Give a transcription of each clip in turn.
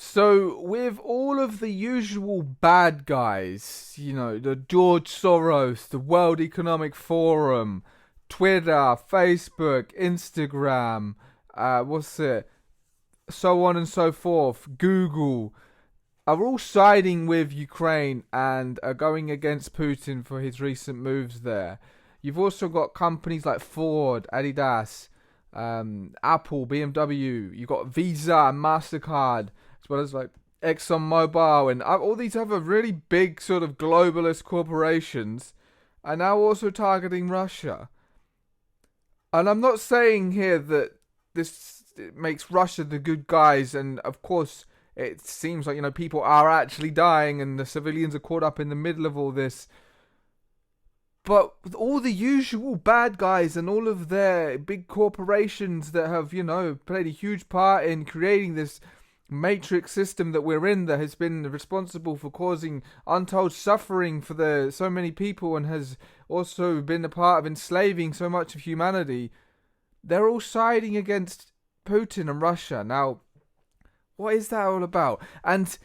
So, with all of the usual bad guys, the George Soros, the World Economic Forum, Twitter, Facebook, Instagram, what's it, so on and so forth, Google, are all siding with Ukraine and are going against Putin for his recent moves there. You've also got companies like Ford, Adidas, Apple, BMW. You've got Visa and MasterCard, as well as like ExxonMobil and all these other really big sort of globalist corporations are now also targeting Russia. And I'm not saying here that this makes Russia the good guys, and of course it seems like people are actually dying and the civilians are caught up in the middle of all this. But with all the usual bad guys and all of their big corporations that have, played a huge part in creating this matrix system that we're in, that has been responsible for causing untold suffering for so many people and has also been a part of enslaving so much of humanity, they're all siding against Putin and Russia. Now, what is that all about? And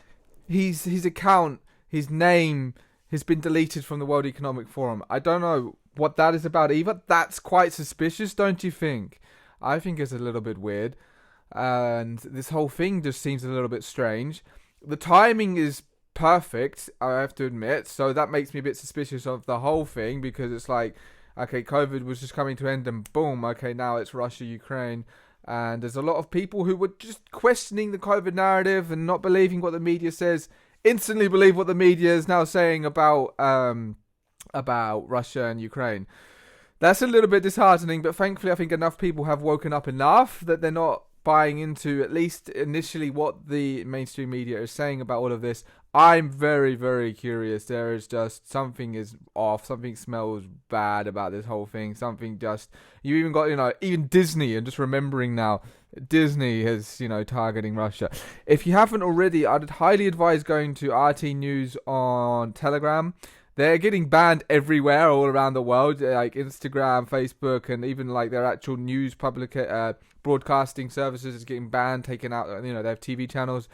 his account, his name has been deleted from the World Economic Forum. I don't know what that is about either. That's quite suspicious, don't you think? I think it's a little bit weird. And this whole thing just seems a little bit strange. The timing is perfect, I have to admit. So that makes me a bit suspicious of the whole thing, because it's like, okay, COVID was just coming to end and boom, okay, now it's Russia, Ukraine. And there's a lot of people who were just questioning the COVID narrative and not believing what the media says, instantly believe what the media is now saying about Russia and Ukraine. That's a little bit disheartening, but thankfully I think enough people have woken up enough that they're not buying into, at least initially, what the mainstream media is saying about all of this. I'm very, very curious. There is just something is off. Something smells bad about this whole thing. You even got, even Disney, and just remembering now, Disney is, targeting Russia. If you haven't already, I'd highly advise going to RT News on Telegram. They're getting banned everywhere, all around the world, like Instagram, Facebook, and even like their actual news broadcasting services is getting banned, taken out. They have TV channels.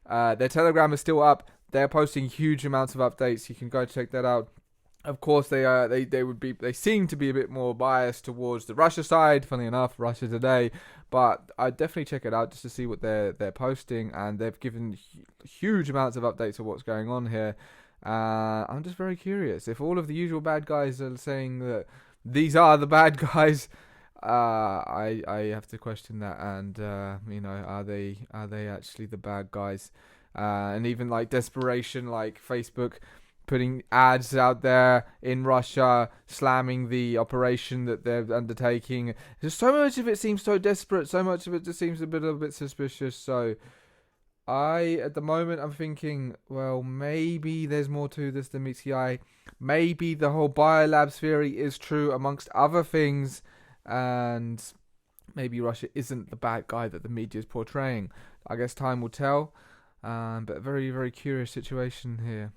Their Telegram is still up. They're posting huge amounts of updates. You can go check that out. Of course, they seem to be a bit more biased towards the Russia side. Funny enough, Russia Today, but I'd definitely check it out just to see what they're posting, and they've given huge amounts of updates of what's going on here. I'm just very curious if all of the usual bad guys are saying that these are the bad guys. I have to question that, and are they actually the bad guys? And even like desperation, like Facebook putting ads out there in Russia, slamming the operation that they're undertaking. Just so much of it seems so desperate. So much of it just seems a little bit suspicious. So at the moment, I'm thinking, well, maybe there's more to this than meets the eye. Maybe the whole biolab theory is true, amongst other things, and maybe Russia isn't the bad guy that the media is portraying. I guess time will tell, but a very, very curious situation here.